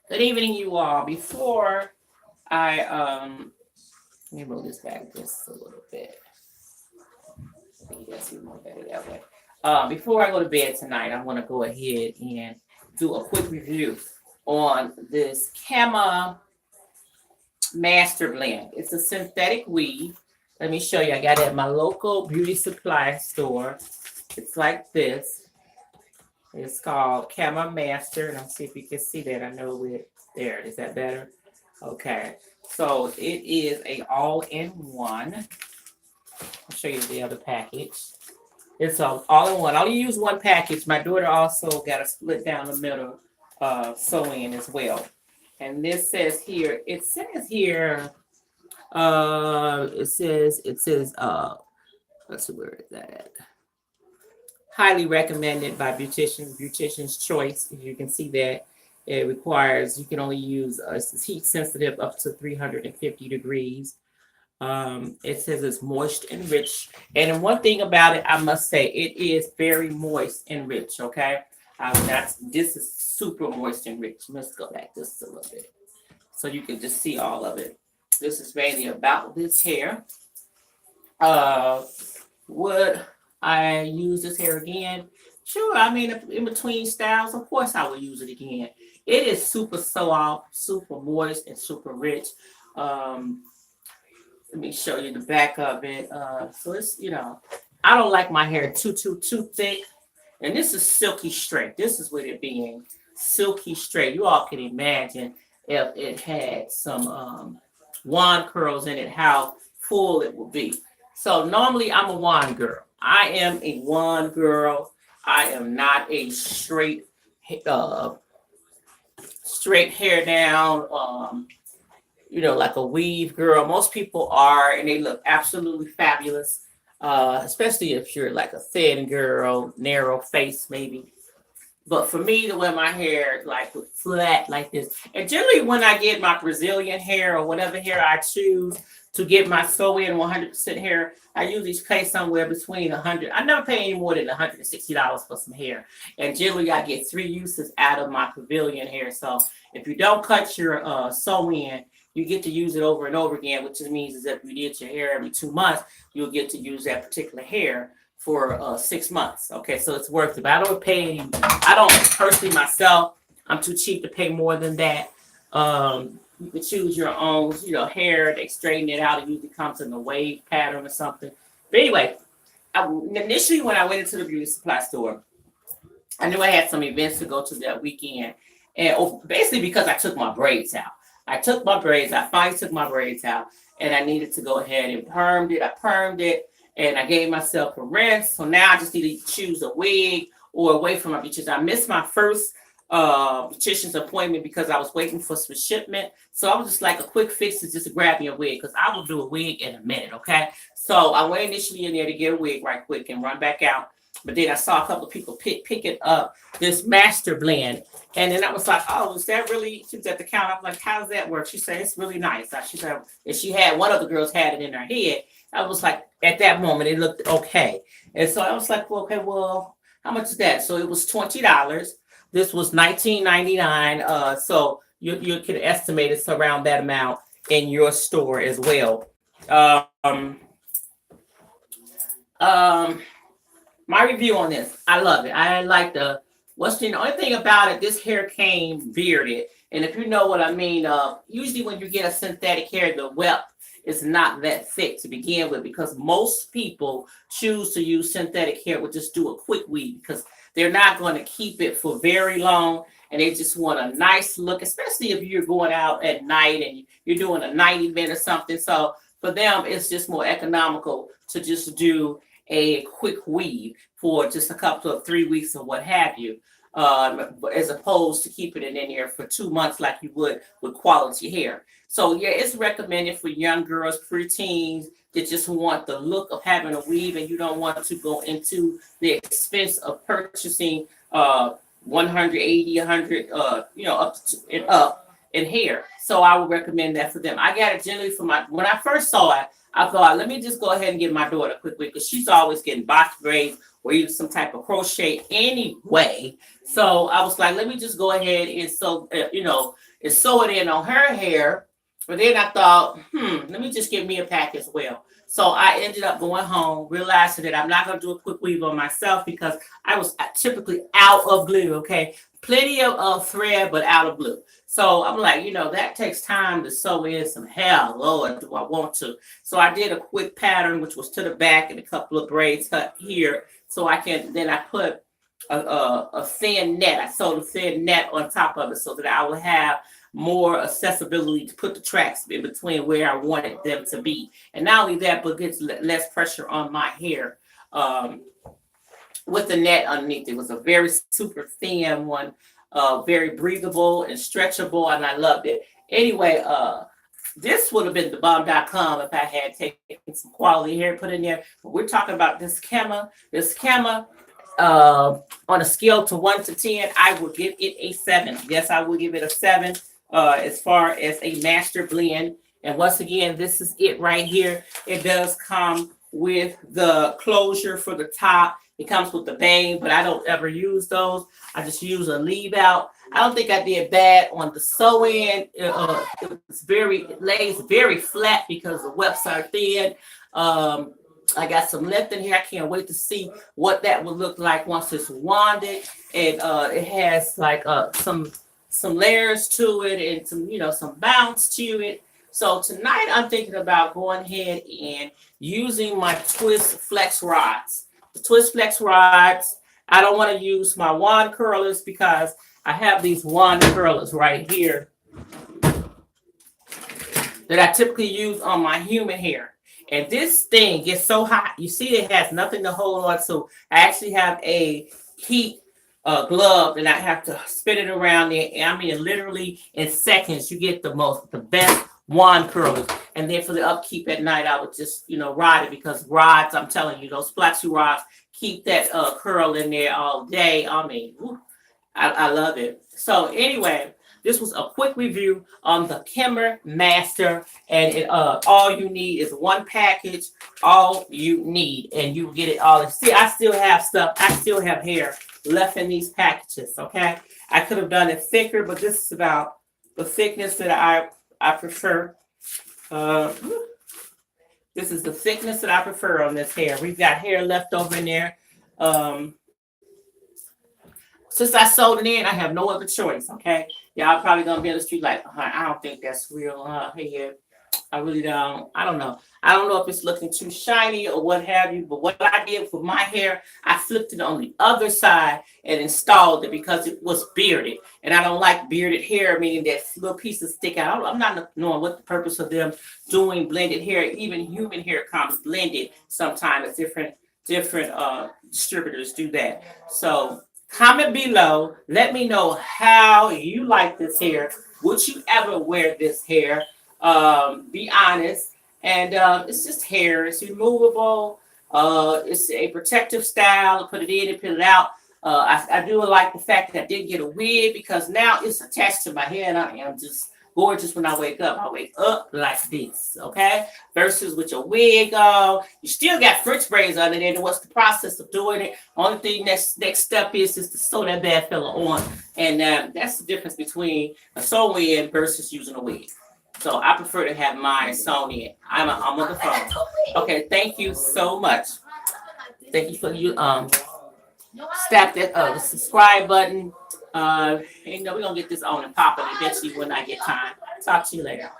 Good evening, you all. Before I let me move this back just a little bit. I think that's even more better that way. Before I go to bed tonight, I want to go ahead and do a quick review on this KIMA Masterblend. It's a synthetic weave. Let me show you. I got it at my local beauty supply store. It's like this. It's called KIMA Master, and I'll see if you can see that. I know it there. Is that better? Okay. So it is a all-in-one. I'll show you the other package. It's a all-in-one. I only use one package. My daughter also got a split down the middle sew-in as well. And this says here, let's see, where is that at? Highly recommended by beautician's choice. As you can see that it requires, you can only use it's heat sensitive up to 350 degrees. It says it's moist and rich. And one thing about it, I must say, it is very moist and rich. Okay. This is super moist and rich. Let's go back just a little bit so you can just see all of it. This is mainly about this hair. Would I use this hair again? Sure. I mean, in between styles, of course I will use it again. It is super soft, super moist, and super rich. Let me show you the back of it. So it's, I don't like my hair too thick. And this is silky straight. This is with it being silky straight. You all can imagine if it had some wand curls in it, how full it will be. So normally I'm a wand girl. I am a wand girl. I am not a straight hair down, like a weave girl. Most people are, and they look absolutely fabulous. Especially if you're like a thin girl, narrow face maybe. But for me to wear my hair like flat like this, and generally when I get my Brazilian hair or whatever hair I choose to get my sew-in 100% hair, I usually pay somewhere between 100. I never pay any more than $160 for some hair. And generally I get 3 uses out of my pavilion hair. So if you don't cut your sew-in, you get to use it over and over again, which means is if you did your hair every 2 months, you'll get to use that particular hair for 6 months. Okay, so it's worth it. But I don't personally myself, I'm too cheap to pay more than that. You can choose your own, hair. They straighten it out. It usually comes in a wave pattern or something. But anyway, initially when I went into the beauty supply store, I knew I had some events to go to that weekend. And basically because I took my braids out. I finally took my braids out, and I needed to go ahead and permed it. I permed it, and I gave myself a rinse. So now I just need to choose a wig or away from my beautician. I missed my first beautician's appointment because I was waiting for some shipment. So I was just like, a quick fix is just to grab me a wig, because I will do a wig in a minute, okay? So I went initially in there to get a wig right quick and run back out. But then I saw a couple of people picking up this Masterblend. And then I was like, oh, is that really? She was at the counter. I was like, how does that work? She said, it's really nice. She said, and she had, one of the girls had it in her head. I was like, at that moment, it looked okay. And so I was like, well, okay, well, how much is that? So it was $20. This was $19.99. So you can estimate it's around that amount in your store as well. My review on this, I love it. I like the only thing about it, this hair came bearded. And if you know what I mean, usually when you get a synthetic hair, the weft is not that thick to begin with, because most people choose to use synthetic hair with just do a quick weave, because they're not going to keep it for very long. And they just want a nice look, especially if you're going out at night and you're doing a night event or something. So for them, it's just more economical to just do a quick weave for just a couple of 3 weeks or what have you, as opposed to keeping it in there for 2 months like you would with quality hair. So yeah, it's recommended for young girls, preteens that just want the look of having a weave, and you don't want to go into the expense of purchasing 180, 100, up in hair. So I would recommend that for them. I got it generally when I first saw it, I thought, let me just go ahead and give my daughter a quick wig because she's always getting box braids or even some type of crochet anyway. So I was like, let me just go ahead and and sew it in on her hair. But then I thought, let me just give me a pack as well. So I ended up going home, realizing that I'm not going to do a quick weave on myself because I was typically out of glue. Okay, plenty of thread, but out of glue. So I'm like, that takes time to sew in some hair. Lord, do I want to? So I did a quick pattern, which was to the back and a couple of braids cut here. So then I put a thin net. I sewed a thin net on top of it so that I would have more accessibility to put the tracks in between where I wanted them to be. And not only that, but gets less pressure on my hair with the net underneath. It was a very super thin one, very breathable and stretchable, and I loved it. Anyway, this would have been the bomb.com if I had taken some quality hair put in there. But we're talking about this KIMA. On a scale to 1 to 10, I would give it a 7. Yes, I will give it a 7 as far as a master blend. And once again, this is it right here. It does come with the closure for the top. It comes with the bang, but I don't ever use those. I just use a leave out. I don't think I did bad on the sew in. It lays very flat because the wefts are thin. I got some left in here. I can't wait to see what that will look like once it's wanded. And it has like some layers to it and some bounce to it. So tonight I'm thinking about going ahead and using my twist flex rods. The twist flex rods, I don't want to use my wand curlers because I have these wand curlers right here that I typically use on my human hair. And this thing gets so hot. You see it has nothing to hold on to. I actually have a heat glove and I have to spin it around there. I mean, literally in seconds, you get the best wand curlers. And then for the upkeep at night, I would just, rod it because rods, I'm telling you, those flaxseed rods keep that curl in there all day. I mean, I love it. So anyway, this was a quick review on the KIMA Master, and all you need is one package. All you need, and you get it all. See, I still have stuff. I still have hair left in these packages. Okay, I could have done it thicker, but this is about the thickness that I prefer. This is the thickness that I prefer on this hair. We've got hair left over in there. Since I sold it in, I have no other choice. Okay. Y'all probably gonna be on the street like, I don't think that's real. Hey, I really don't. I don't know. I don't know if it's looking too shiny or what have you. But what I did for my hair, I flipped it on the other side and installed it because it was bearded, and I don't like bearded hair, meaning that little pieces stick out. I'm not knowing what the purpose of them doing blended hair. Even human hair comes blended sometimes. Different distributors do that. So comment below. Let me know how you like this hair. Would you ever wear this hair? Be honest. And it's just hair. It's removable. It's a protective style. Put it in and put it out. I do like the fact that I did get a wig because now it's attached to my hair and I am just gorgeous when I wake up. I wake up like this, okay? Versus with your wig on. You still got French braids on it. And what's the process of doing it? Only thing next step is to sew that bad fella on. And that's the difference between a sew-in versus using a wig. So I prefer to have mine sewn in. I'm on the phone. Okay, thank you so much. Thank you for you step that the subscribe button. We're gonna get this on and popping eventually when I get time. Talk to you later.